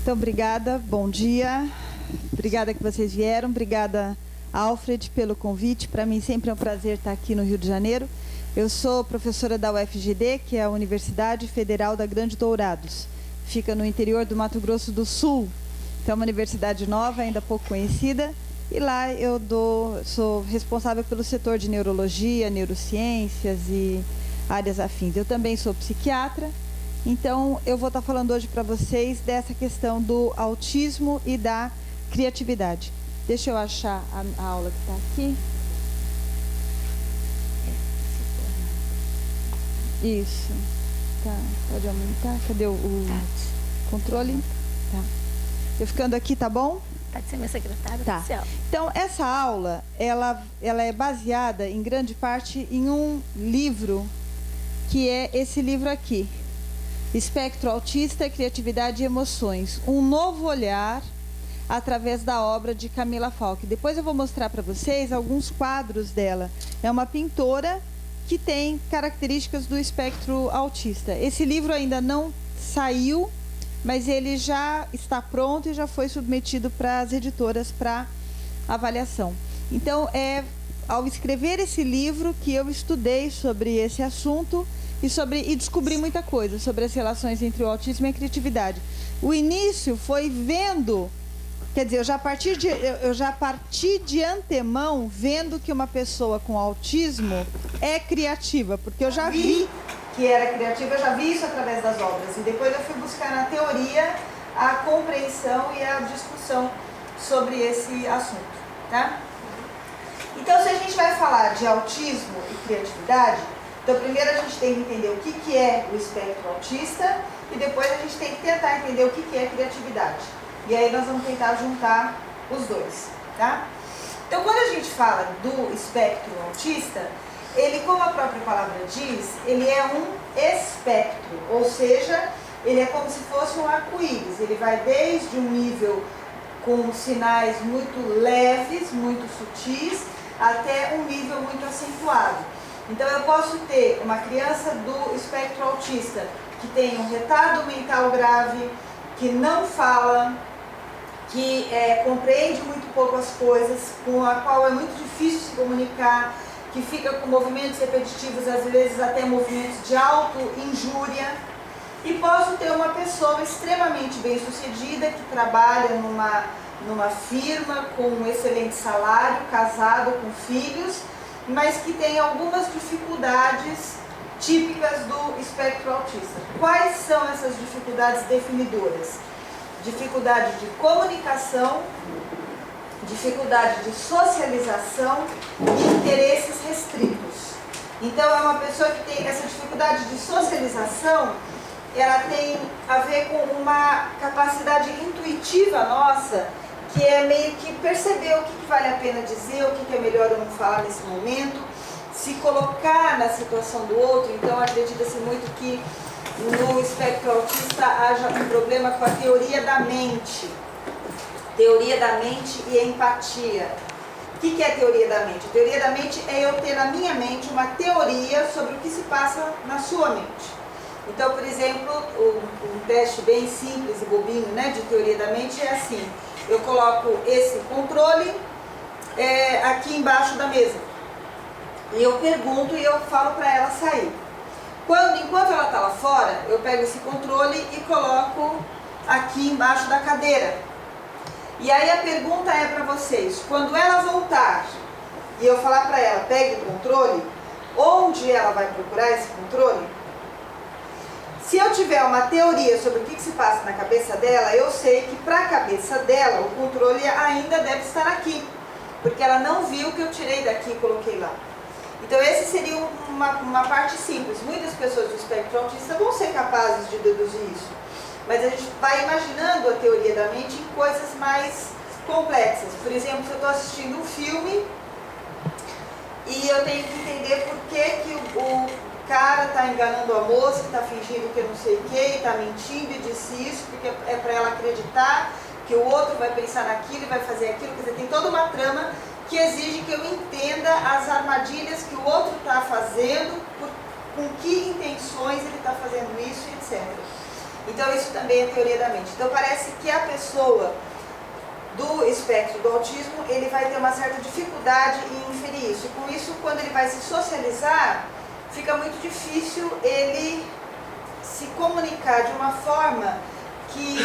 Então, obrigada, bom dia. Obrigada que vocês vieram. Obrigada, Alfred, pelo convite. Para mim sempre é um prazer estar aqui no Rio de Janeiro. Eu sou professora da UFGD, que é a Universidade Federal da Grande Dourados. Fica no interior do Mato Grosso do Sul. Então, é uma universidade nova, ainda pouco conhecida. E lá eu sou responsável pelo setor de neurologia, neurociências e áreas afins. Eu também sou psiquiatra. Então, eu vou estar falando hoje para vocês dessa questão do autismo e da criatividade. Deixa eu achar a aula que está aqui. Isso. Tá. Pode aumentar. Cadê o controle? Tá. Eu ficando aqui, tá bom? Pode ser minha secretária oficial. Então, essa aula, ela é baseada, em grande parte, em um livro, que é esse livro aqui. Espectro Autista, Criatividade e Emoções. Um novo olhar através da obra de Camila Falck. Depois eu vou mostrar para vocês alguns quadros dela. É uma pintora que tem características do espectro autista. Esse livro ainda não saiu, mas ele já está pronto e já foi submetido para as editoras para avaliação. Então, ao escrever esse livro que eu estudei sobre esse assunto e descobri muita coisa sobre as relações entre o autismo e a criatividade. O início foi vendo, quer dizer, eu já parti de antemão vendo que uma pessoa com autismo é criativa, porque eu já vi que era criativa, eu já vi isso através das obras. E depois eu fui buscar na teoria a compreensão e a discussão sobre esse assunto, tá? Então, se a gente vai falar de autismo e criatividade, então primeiro a gente tem que entender o que é o espectro autista e depois a gente tem que tentar entender o que é criatividade. E aí nós vamos tentar juntar os dois, tá? Então, quando a gente fala do espectro autista, ele, como a própria palavra diz, ele é um espectro, ou seja, ele é como se fosse um arco-íris. Ele vai desde um nível com sinais muito leves, muito sutis, até um nível muito acentuado. Então, eu posso ter uma criança do espectro autista que tem um retardo mental grave, que não fala, que compreende muito pouco as coisas, com a qual é muito difícil se comunicar, que fica com movimentos repetitivos, às vezes até movimentos de auto-injúria. E posso ter uma pessoa extremamente bem-sucedida, que trabalha numa firma com um excelente salário, casado com filhos, mas que tem algumas dificuldades típicas do espectro autista. Quais são essas dificuldades definidoras? Dificuldade de comunicação, dificuldade de socialização e interesses restritos. Então, é uma pessoa que tem essa dificuldade de socialização, ela tem a ver com uma capacidade intuitiva nossa, que é meio que perceber o que vale a pena dizer, o que é melhor eu não falar nesse momento, se colocar na situação do outro. Então, acredita-se muito que no espectro autista haja um problema com a teoria da mente. Teoria da mente e empatia. O que é a teoria da mente? A teoria da mente é eu ter na minha mente uma teoria sobre o que se passa na sua mente. Então, por exemplo, um teste bem simples e bobinho, né, de teoria da mente é assim: eu coloco esse controle aqui embaixo da mesa. E eu pergunto e eu falo para ela sair. Enquanto ela está lá fora, eu pego esse controle e coloco aqui embaixo da cadeira. E aí a pergunta é para vocês: quando ela voltar e eu falar para ela, pegue o controle, onde ela vai procurar esse controle? Se eu tiver uma teoria sobre o que se passa na cabeça dela, eu sei que para a cabeça dela o controle ainda deve estar aqui, porque ela não viu que eu tirei daqui e coloquei lá. Então, esse seria uma parte simples. Muitas pessoas do espectro autista vão ser capazes de deduzir isso, mas a gente vai imaginando a teoria da mente em coisas mais complexas. Por exemplo, se eu estou assistindo um filme e eu tenho que entender por que o cara está enganando a moça, está fingindo que eu não sei o que, está mentindo e disse isso, porque é para ela acreditar que o outro vai pensar naquilo e vai fazer aquilo. Quer dizer, tem toda uma trama que exige que eu entenda as armadilhas que o outro está fazendo, com que intenções ele está fazendo isso, etc. Então isso também é teoria da mente. Então parece que a pessoa do espectro do autismo, ele vai ter uma certa dificuldade em inferir isso. E com isso, quando ele vai se socializar, fica muito difícil ele se comunicar de uma forma que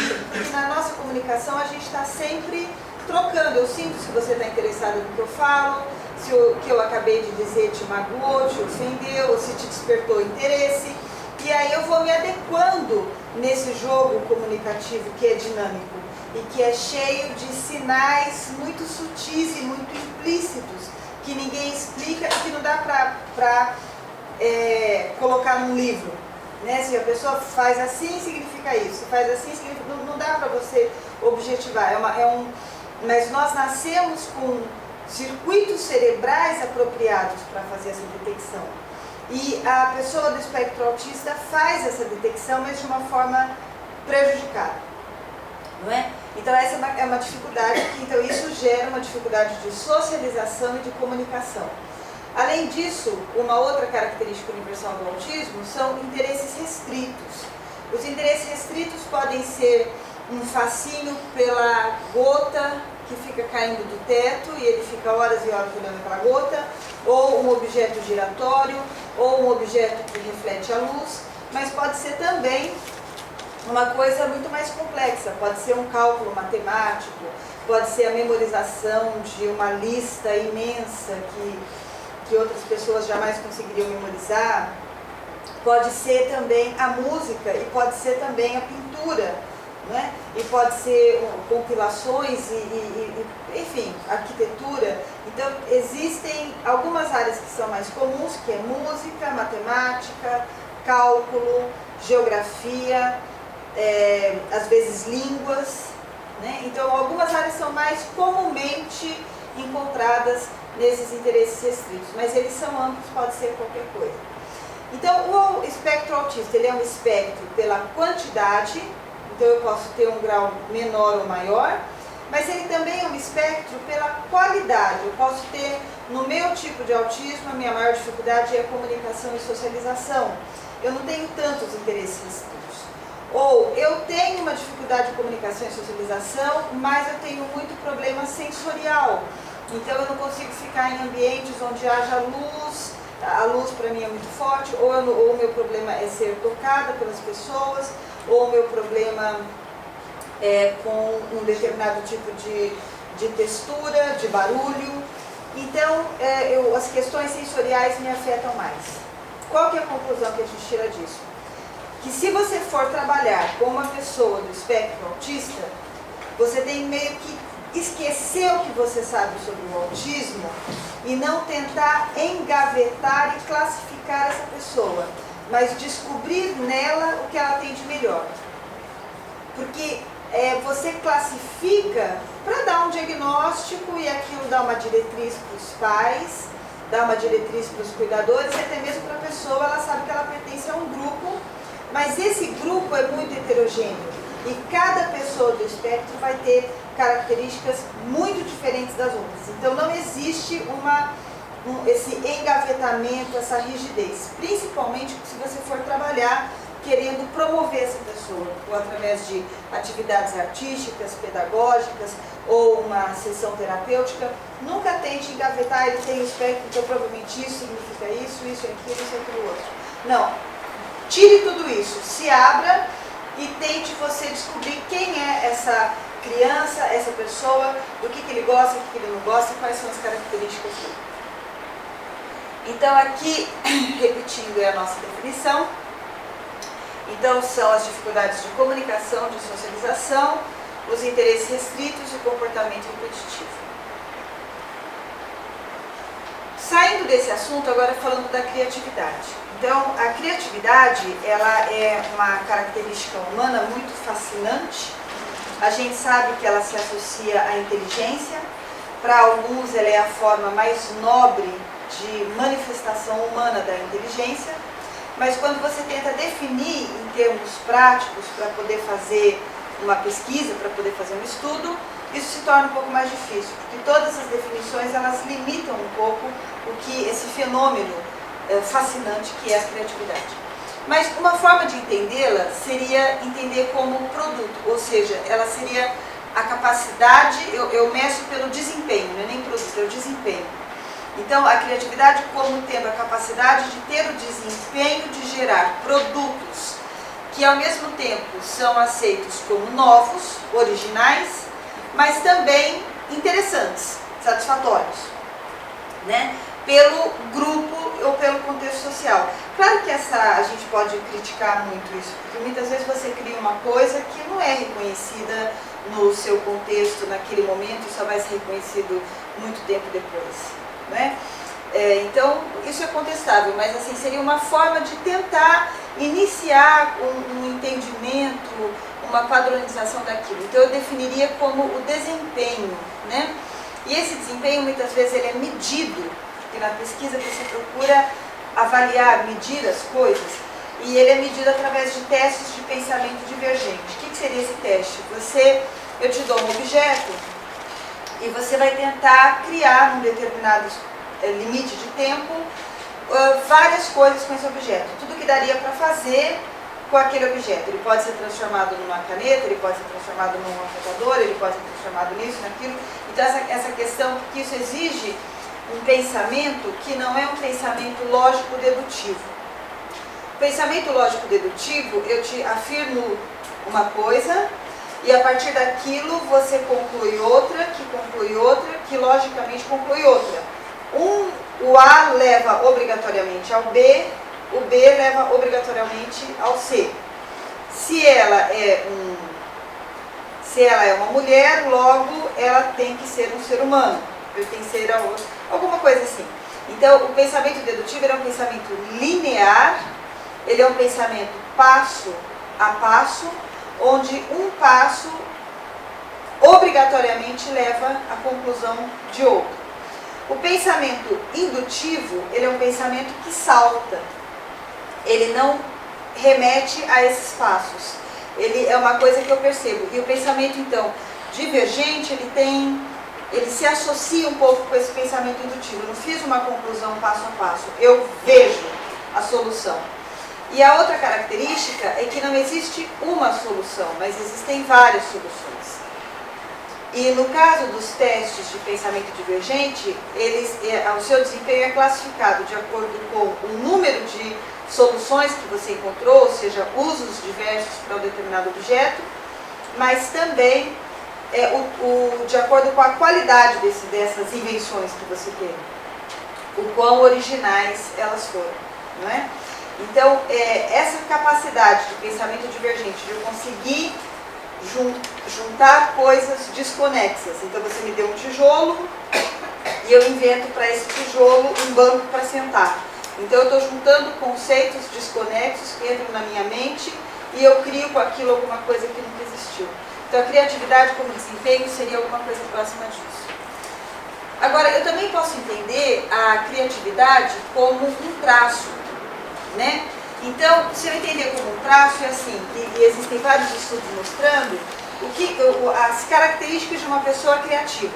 na nossa comunicação a gente está sempre trocando. Eu sinto se você está interessado no que eu falo, se o que eu acabei de dizer te magoou, te ofendeu, ou se te despertou interesse. E aí eu vou me adequando nesse jogo comunicativo que é dinâmico e que é cheio de sinais muito sutis e muito implícitos, que ninguém explica e que não dá para colocar num livro. Né? Se a pessoa faz assim, significa isso. Se faz assim, significa... Não dá para você objetivar. Mas nós nascemos com circuitos cerebrais apropriados para fazer essa detecção. E a pessoa do espectro autista faz essa detecção, mas de uma forma prejudicada. Não é? Então essa é uma dificuldade, então isso gera uma dificuldade de socialização e de comunicação. Além disso, uma outra característica universal do autismo são interesses restritos. Os interesses restritos podem ser um fascínio pela gota que fica caindo do teto e ele fica horas e horas olhando aquela gota, ou um objeto giratório, ou um objeto que reflete a luz, mas pode ser também uma coisa muito mais complexa, pode ser um cálculo matemático, pode ser a memorização de uma lista imensa que outras pessoas jamais conseguiriam memorizar, pode ser também a música e pode ser também a pintura, né? E pode ser compilações enfim, arquitetura. Então existem algumas áreas que são mais comuns, que é música, matemática, cálculo, geografia, às vezes línguas, né? Então algumas áreas são mais comumente encontradas nesses interesses restritos, mas eles são amplos, pode ser qualquer coisa. Então o espectro autista, ele é um espectro pela quantidade, então eu posso ter um grau menor ou maior, mas ele também é um espectro pela qualidade. Eu posso ter, no meu tipo de autismo, a minha maior dificuldade é a comunicação e socialização. Eu não tenho tantos interesses restritos. Ou eu tenho uma dificuldade de comunicação e socialização, mas eu tenho muito problema sensorial. Então eu não consigo ficar em ambientes onde haja luz, a luz para mim é muito forte, ou o meu problema é ser tocada pelas pessoas, ou o meu problema é com um determinado tipo de textura, de barulho. Então as questões sensoriais me afetam mais. Qual que é a conclusão que a gente tira disso? Que se você for trabalhar com uma pessoa do espectro autista, você tem meio que esquecer o que você sabe sobre o autismo e não tentar engavetar e classificar essa pessoa, mas descobrir nela o que ela tem de melhor. Porque você classifica para dar um diagnóstico e aquilo dá uma diretriz para os pais, dá uma diretriz para os cuidadores e até mesmo para a pessoa, ela sabe que ela pertence a um grupo, mas esse grupo é muito heterogêneo e cada pessoa do espectro vai ter características muito diferentes das outras. Então não existe esse engavetamento, essa rigidez, principalmente se você for trabalhar querendo promover essa pessoa, ou através de atividades artísticas, pedagógicas, ou uma sessão terapêutica. Nunca tente engavetar, ele tem o espectro, então provavelmente isso significa isso, aquilo, isso, aquilo outro. Não. Tire tudo isso, se abra e tente você descobrir quem é essa criança, essa pessoa, do que ele gosta, do que ele não gosta, quais são as características dele. Então aqui, repetindo, é a nossa definição. Então são as dificuldades de comunicação, de socialização, os interesses restritos e o comportamento repetitivo. Saindo desse assunto, agora falando da criatividade. Então, a criatividade, ela é uma característica humana muito fascinante. A gente sabe que ela se associa à inteligência. Para alguns, ela é a forma mais nobre de manifestação humana da inteligência. Mas quando você tenta definir em termos práticos para poder fazer uma pesquisa, para poder fazer um estudo, isso se torna um pouco mais difícil, porque todas as definições elas limitam um pouco o que esse fenômeno fascinante que é a criatividade. Mas uma forma de entendê-la seria entender como produto, ou seja, ela seria a capacidade, eu meço pelo desempenho, não é nem produto, é o desempenho. Então, a criatividade como tendo a capacidade de ter o desempenho de gerar produtos que ao mesmo tempo são aceitos como novos, originais, mas também interessantes, satisfatórios, né? Pelo grupo ou pelo contexto social. Claro que a gente pode criticar muito isso, porque muitas vezes você cria uma coisa que não é reconhecida no seu contexto, naquele momento, e só vai ser reconhecido muito tempo depois, né? Então, isso é contestável, mas assim, seria uma forma de tentar iniciar um entendimento, uma padronização daquilo. Então, eu definiria como o desempenho, né? E esse desempenho, muitas vezes, ele é medido, porque na pesquisa você procura avaliar, medir as coisas, e ele é medido através de testes de pensamento divergente. O que seria esse teste? Eu te dou um objeto e você vai tentar criar, num determinado limite de tempo, várias coisas com esse objeto. Tudo que daria para fazer com aquele objeto. Ele pode ser transformado numa caneta, ele pode ser transformado num afetador, ele pode ser transformado nisso, naquilo. Então essa questão, que isso exige um pensamento que não é um pensamento lógico-dedutivo. Pensamento lógico-dedutivo, eu te afirmo uma coisa e a partir daquilo você conclui outra, que logicamente conclui outra. O A leva obrigatoriamente ao B, o B leva obrigatoriamente ao C. Se ela é uma mulher, logo ela tem que ser um ser humano, ele tem que ser alguma coisa assim. Então, o pensamento dedutivo é um pensamento linear, ele é um pensamento passo a passo, onde um passo obrigatoriamente leva à conclusão de outro. O pensamento indutivo, ele é um pensamento que salta, ele não remete a esses passos, ele é uma coisa que eu percebo. E o pensamento, então, divergente, ele se associa um pouco com esse pensamento indutivo. Eu não fiz uma conclusão passo a passo, eu vejo a solução. E a outra característica é que não existe uma solução, mas existem várias soluções. E no caso dos testes de pensamento divergente, o seu desempenho é classificado de acordo com o número de soluções que você encontrou, ou seja, usos diversos para um determinado objeto, mas também de acordo com a qualidade dessas invenções que você teve, o quão originais elas foram, não é? Então, essa capacidade de pensamento divergente, de eu conseguir juntar coisas desconexas. Então, você me deu um tijolo e eu invento para esse tijolo um banco para sentar. Então, eu estou juntando conceitos desconexos que entram na minha mente e eu crio com aquilo alguma coisa que nunca existiu. Então, a criatividade como desempenho seria alguma coisa próxima disso. Agora, eu também posso entender a criatividade como um traço, né? Então, se eu entender como um traço, é assim, e existem vários estudos mostrando as características de uma pessoa criativa.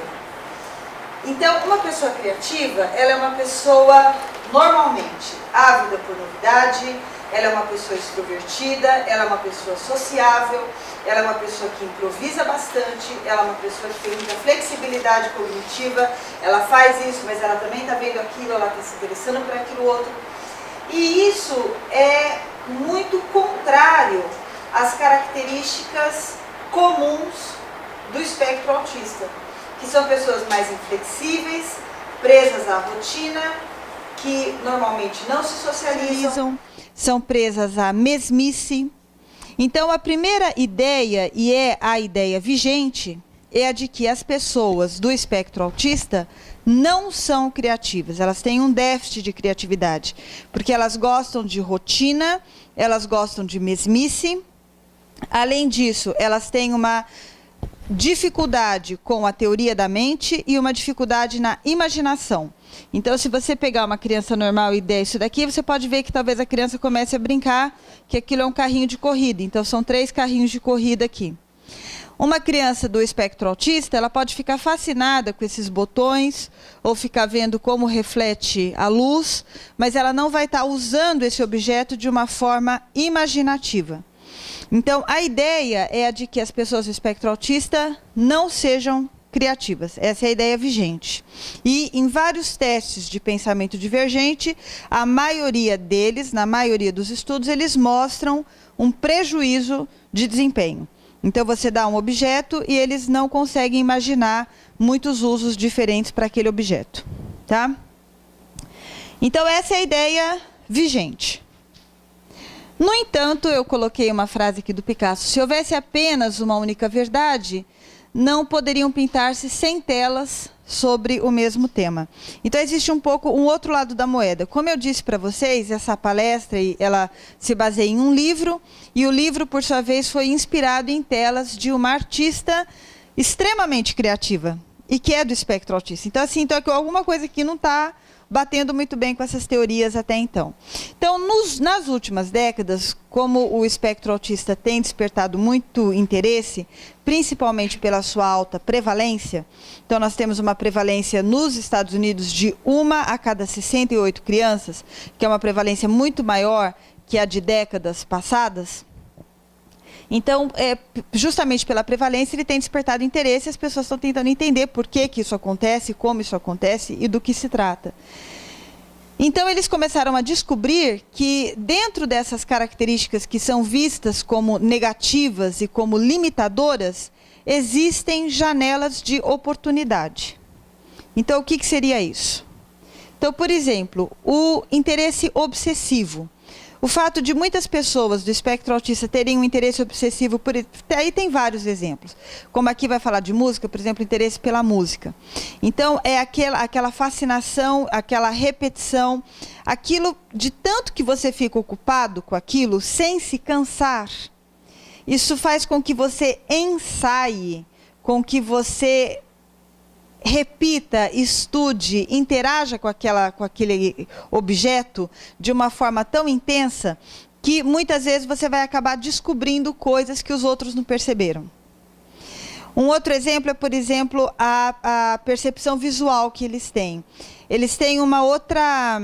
Então, uma pessoa criativa, ela é uma pessoa normalmente ávida por novidade, ela é uma pessoa extrovertida, ela é uma pessoa sociável, ela é uma pessoa que improvisa bastante, ela é uma pessoa que tem muita flexibilidade cognitiva, ela faz isso, mas ela também está vendo aquilo, ela está se interessando por aquilo outro. E isso é muito contrário às características comuns do espectro autista, que são pessoas mais inflexíveis, presas à rotina, que normalmente não se socializam, são presas à mesmice. Então, a primeira ideia, e é a ideia vigente, é a de que as pessoas do espectro autista não são criativas, elas têm um déficit de criatividade, porque elas gostam de rotina, elas gostam de mesmice. Além disso, elas têm uma dificuldade com a teoria da mente e uma dificuldade na imaginação. Então, se você pegar uma criança normal e der isso daqui, você pode ver que talvez a criança comece a brincar que aquilo é um carrinho de corrida. Então, são 3 carrinhos de corrida aqui. Uma criança do espectro autista, ela pode ficar fascinada com esses botões, ou ficar vendo como reflete a luz, mas ela não vai estar usando esse objeto de uma forma imaginativa. Então, a ideia é a de que as pessoas do espectro autista não sejam criativas. Essa é a ideia vigente. E em vários testes de pensamento divergente, a maioria deles, na maioria dos estudos, eles mostram um prejuízo de desempenho. Então você dá um objeto e eles não conseguem imaginar muitos usos diferentes para aquele objeto, tá? Então essa é a ideia vigente. No entanto, eu coloquei uma frase aqui do Picasso: se houvesse apenas uma única verdade, não poderiam pintar-se 100 telas sobre o mesmo tema. Então existe um outro lado da moeda. Como eu disse para vocês, essa palestra ela se baseia em um livro, e o livro, por sua vez, foi inspirado em telas de uma artista extremamente criativa, e que é do espectro autista. Então, assim, alguma coisa aqui não está batendo muito bem com essas teorias até então. Então, nas últimas décadas, como o espectro autista tem despertado muito interesse, principalmente pela sua alta prevalência, então nós temos uma prevalência nos Estados Unidos de 1 a cada 68 crianças, que é uma prevalência muito maior que a de décadas passadas. Então, justamente pela prevalência, ele tem despertado interesse, e as pessoas estão tentando entender por que isso acontece, como isso acontece e do que se trata. Então, eles começaram a descobrir que, dentro dessas características que são vistas como negativas e como limitadoras, existem janelas de oportunidade. Então, o que seria isso? Então, por exemplo, o interesse obsessivo. O fato de muitas pessoas do espectro autista terem um interesse obsessivo, aí tem vários exemplos. Como aqui vai falar de música, por exemplo, interesse pela música. Então, é aquela fascinação, aquela repetição, aquilo de tanto que você fica ocupado com aquilo, sem se cansar. Isso faz com que você ensaie, com que você repita, estude, interaja com aquele objeto de uma forma tão intensa que muitas vezes você vai acabar descobrindo coisas que os outros não perceberam. Um outro exemplo é, por exemplo, a percepção visual que eles têm. Eles têm uma outra...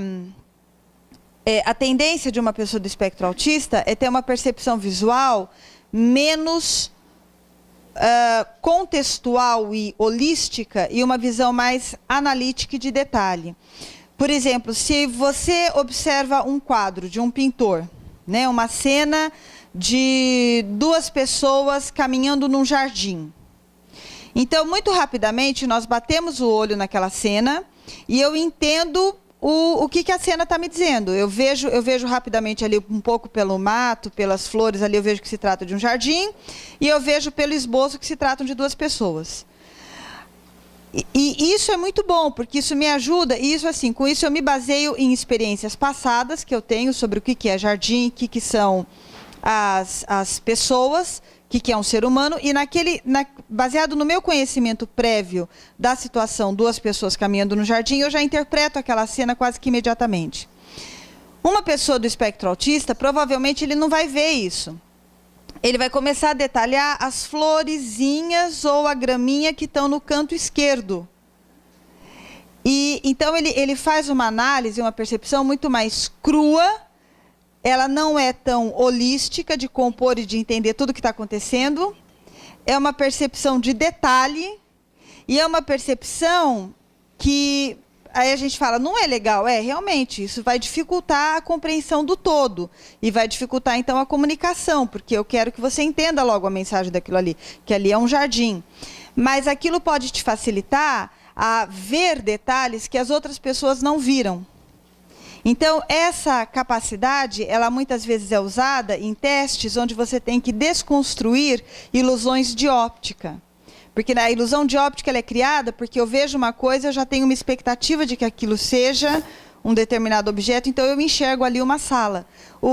a tendência de uma pessoa do espectro autista é ter uma percepção visual menos contextual e holística, e uma visão mais analítica e de detalhe. Por exemplo, se você observa um quadro de um pintor, né, uma cena de 2 pessoas caminhando num jardim. Então, muito rapidamente, nós batemos o olho naquela cena e eu entendo o que a cena está me dizendo. Eu vejo rapidamente ali um pouco pelo mato, pelas flores, ali eu vejo que se trata de um jardim, e eu vejo pelo esboço que se tratam de 2 pessoas. E isso é muito bom, porque isso me ajuda, e isso, assim, com isso eu me baseio em experiências passadas que eu tenho sobre o que é jardim, o que são as pessoas, o que é um ser humano, e baseado no meu conhecimento prévio da situação, 2 pessoas caminhando no jardim, eu já interpreto aquela cena quase que imediatamente. Uma pessoa do espectro autista, provavelmente ele não vai ver isso. Ele vai começar a detalhar as florezinhas ou a graminha que estão no canto esquerdo. E então ele faz uma análise, uma percepção muito mais crua. Ela não é tão holística de compor e de entender tudo o que está acontecendo. É uma percepção de detalhe, e é uma percepção que, aí a gente fala, não é legal. Realmente, isso vai dificultar a compreensão do todo, e vai dificultar, então, a comunicação, porque eu quero que você entenda logo a mensagem daquilo ali, que ali é um jardim. Mas aquilo pode te facilitar a ver detalhes que as outras pessoas não viram. Então, essa capacidade, ela muitas vezes é usada em testes onde você tem que desconstruir ilusões de óptica. Porque a ilusão de óptica ela é criada porque eu vejo uma coisa, eu já tenho uma expectativa de que aquilo seja um determinado objeto, então eu enxergo ali uma sala.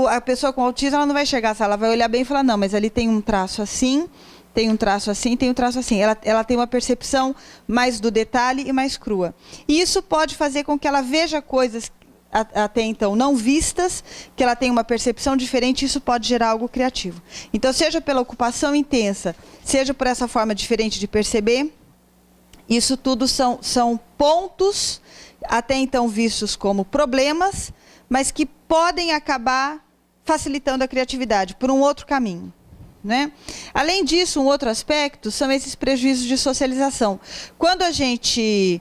A pessoa com autismo ela não vai enxergar a sala, ela vai olhar bem e falar, não, mas ali tem um traço assim, tem um traço assim, tem um traço assim. Ela tem uma percepção mais do detalhe e mais crua. E isso pode fazer com que ela veja coisas até então não vistas, que ela tem uma percepção diferente, isso pode gerar algo criativo. Então, seja pela ocupação intensa, seja por essa forma diferente de perceber, isso tudo são pontos, até então vistos como problemas, mas que podem acabar facilitando a criatividade por um outro caminho. Né? Além disso, um outro aspecto são esses prejuízos de socialização. Quando a gente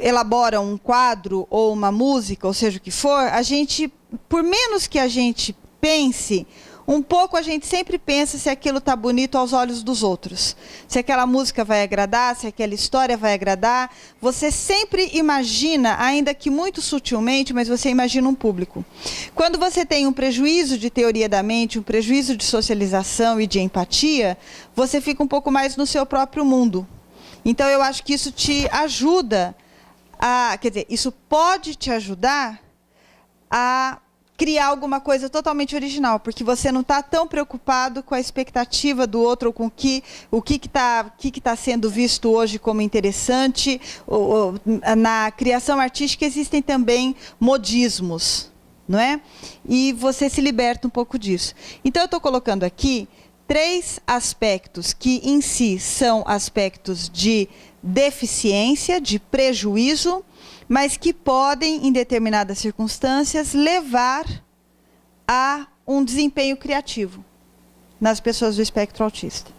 elabora um quadro ou uma música, ou seja o que for, a gente, por menos que a gente pense, um pouco a gente sempre pensa se aquilo está bonito aos olhos dos outros. Se aquela música vai agradar, se aquela história vai agradar. Você sempre imagina, ainda que muito sutilmente, mas você imagina um público. Quando você tem um prejuízo de teoria da mente, um prejuízo de socialização e de empatia, você fica um pouco mais no seu próprio mundo. Então, eu acho que isso te ajuda quer dizer, isso pode te ajudar a criar alguma coisa totalmente original, porque você não está tão preocupado com a expectativa do outro ou com o que está sendo visto hoje como interessante. Na criação artística existem também modismos, não é? E você se liberta um pouco disso. Então, eu estou colocando aqui 3 aspectos que, em si, são aspectos de deficiência, de prejuízo, mas que podem, em determinadas circunstâncias, levar a um desempenho criativo nas pessoas do espectro autista.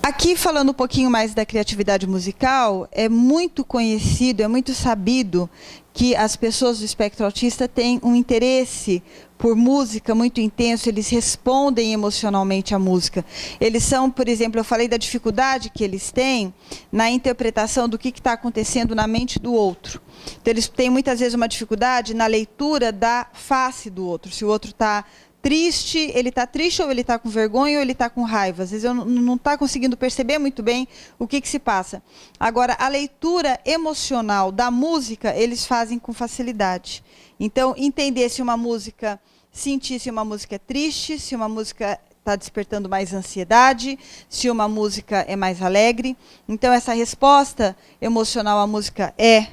Aqui, falando um pouquinho mais da criatividade musical, é muito conhecido, é muito sabido que as pessoas do espectro autista têm um interesse por música muito intenso, eles respondem emocionalmente à música. Eles são, por exemplo, eu falei da dificuldade que eles têm na interpretação do que está acontecendo na mente do outro. Então, eles têm muitas vezes uma dificuldade na leitura da face do outro. Se o outro está triste, ele está triste ou ele está com vergonha ou ele está com raiva. Às vezes eu não está conseguindo perceber muito bem o que se passa. Agora, a leitura emocional da música, eles fazem com facilidade. Então, entender se uma música, sentir se uma música é triste, se uma música está despertando mais ansiedade, se uma música é mais alegre. Então, essa resposta emocional à música é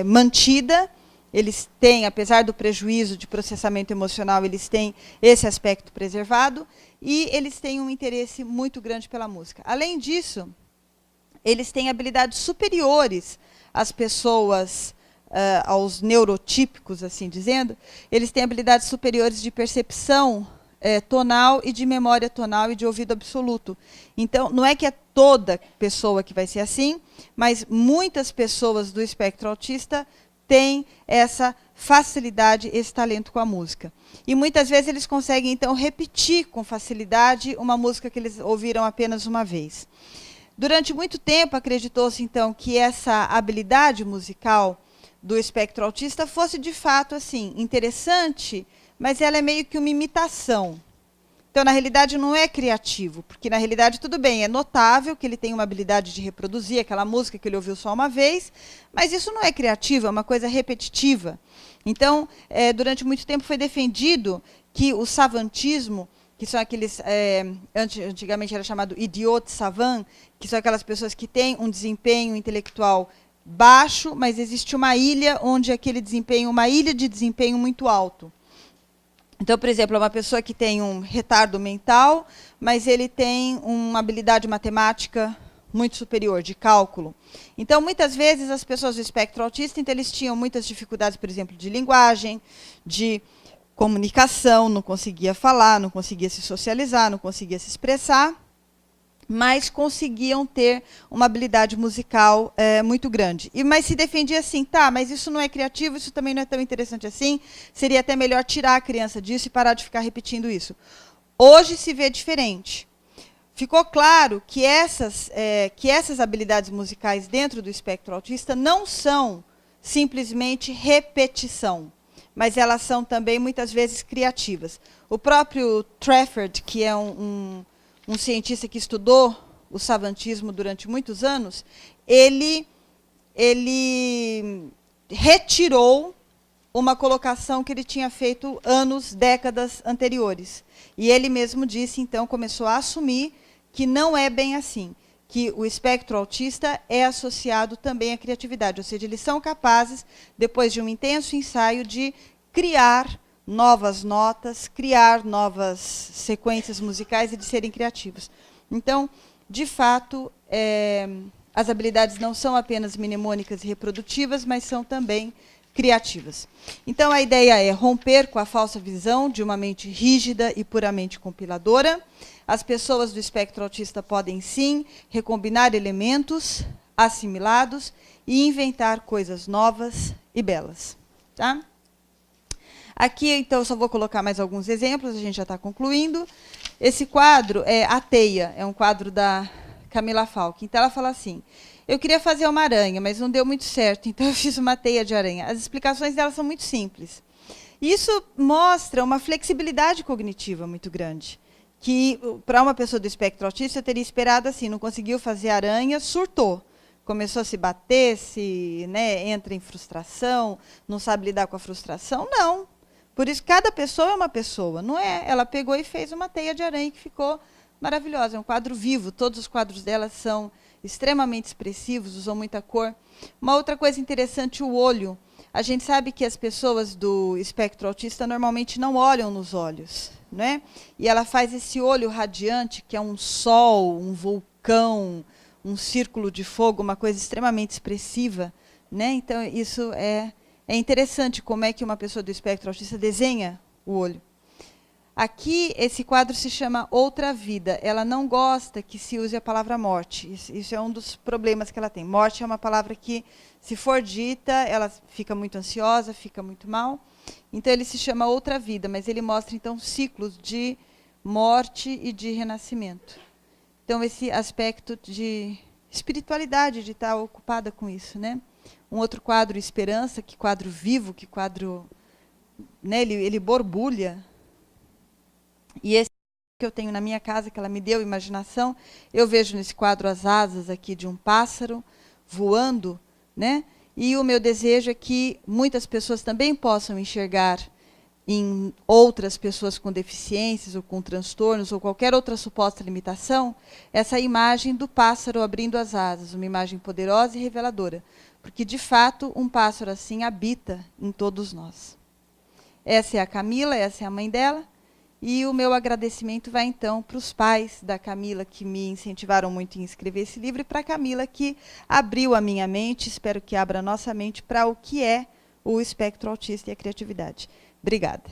mantida. Eles têm, apesar do prejuízo de processamento emocional, eles têm esse aspecto preservado e eles têm um interesse muito grande pela música. Além disso, eles têm habilidades superiores às pessoas, aos neurotípicos, assim dizendo. Eles têm habilidades superiores de percepção tonal e de memória tonal e de ouvido absoluto. Então, não é que é toda pessoa que vai ser assim, mas muitas pessoas do espectro autista têm essa facilidade, esse talento com a música. E muitas vezes eles conseguem, então, repetir com facilidade uma música que eles ouviram apenas uma vez. Durante muito tempo, acreditou-se, então, que essa habilidade musical do espectro autista fosse, de fato, assim, interessante, mas ela é meio que uma imitação. Então, na realidade, não é criativo, porque, na realidade, tudo bem, é notável que ele tem uma habilidade de reproduzir aquela música que ele ouviu só uma vez, mas isso não é criativo, é uma coisa repetitiva. Então, durante muito tempo foi defendido que o savantismo, que são aqueles, antigamente era chamado idiot savant, que são aquelas pessoas que têm um desempenho intelectual baixo, mas existe uma ilha onde aquele desempenho, uma ilha de desempenho muito alto. Então, por exemplo, é uma pessoa que tem um retardo mental, mas ele tem uma habilidade matemática muito superior, de cálculo. Então, muitas vezes, as pessoas do espectro autista, então, eles tinham muitas dificuldades, por exemplo, de linguagem, de comunicação, não conseguia falar, não conseguia se socializar, não conseguia se expressar, mas conseguiam ter uma habilidade musical muito grande. Mas se defendia assim, tá, mas isso não é criativo, isso também não é tão interessante assim, seria até melhor tirar a criança disso e parar de ficar repetindo isso. Hoje se vê diferente. Ficou claro que essas habilidades musicais dentro do espectro autista não são simplesmente repetição, mas elas são também, muitas vezes, criativas. O próprio Trafford, que é um cientista que estudou o savantismo durante muitos anos, ele retirou uma colocação que ele tinha feito décadas anteriores. E ele mesmo disse, então, começou a assumir que não é bem assim. que o espectro autista é associado também à criatividade, ou seja, eles são capazes, depois de um intenso ensaio, de criar novas notas, criar novas sequências musicais e de serem criativos. Então, de fato, as habilidades não são apenas mnemônicas e reprodutivas, mas são também criativas. Então, a ideia é romper com a falsa visão de uma mente rígida e puramente compiladora. As pessoas do espectro autista podem, sim, recombinar elementos assimilados e inventar coisas novas e belas. Tá? Aqui, então, só vou colocar mais alguns exemplos, a gente já está concluindo. Esse quadro é A Teia, é um quadro da Camila Falck. Então, ela fala assim: eu queria fazer uma aranha, mas não deu muito certo, então eu fiz uma teia de aranha. As explicações dela são muito simples. Isso mostra uma flexibilidade cognitiva muito grande, que para uma pessoa do espectro autista eu teria esperado assim, não conseguiu fazer aranha, surtou. Começou a se bater, entra em frustração, não sabe lidar com a frustração. Não. Por isso, cada pessoa é uma pessoa, não é? Ela pegou e fez uma teia de aranha que ficou maravilhosa. É um quadro vivo, todos os quadros dela são extremamente expressivos, usam muita cor. Uma outra coisa interessante, o olho. A gente sabe que as pessoas do espectro autista normalmente não olham nos olhos, né? E ela faz esse olho radiante, que é um sol, um vulcão, um círculo de fogo, uma coisa extremamente expressiva, né? Então, isso é interessante como é que uma pessoa do espectro autista desenha o olho. Aqui, esse quadro se chama Outra Vida. Ela não gosta que se use a palavra morte. Isso é um dos problemas que ela tem. Morte é uma palavra que, se for dita, ela fica muito ansiosa, fica muito mal. Então, ele se chama Outra Vida, mas ele mostra, então, ciclos de morte e de renascimento. Então, esse aspecto de espiritualidade, de estar ocupada com isso, né? Um outro quadro, Esperança, que quadro vivo, que quadro, né, ele borbulha. E esse que eu tenho na minha casa, que ela me deu, imaginação, eu vejo nesse quadro as asas aqui de um pássaro voando, né? E o meu desejo é que muitas pessoas também possam enxergar em outras pessoas com deficiências ou com transtornos ou qualquer outra suposta limitação, essa imagem do pássaro abrindo as asas, uma imagem poderosa e reveladora. Porque, de fato, um pássaro assim habita em todos nós. Essa é a Camila, essa é a mãe dela. E o meu agradecimento vai, então, para os pais da Camila, que me incentivaram muito em escrever esse livro, e para a Camila, que abriu a minha mente, espero que abra a nossa mente, para o que é o espectro autista e a criatividade. Obrigada.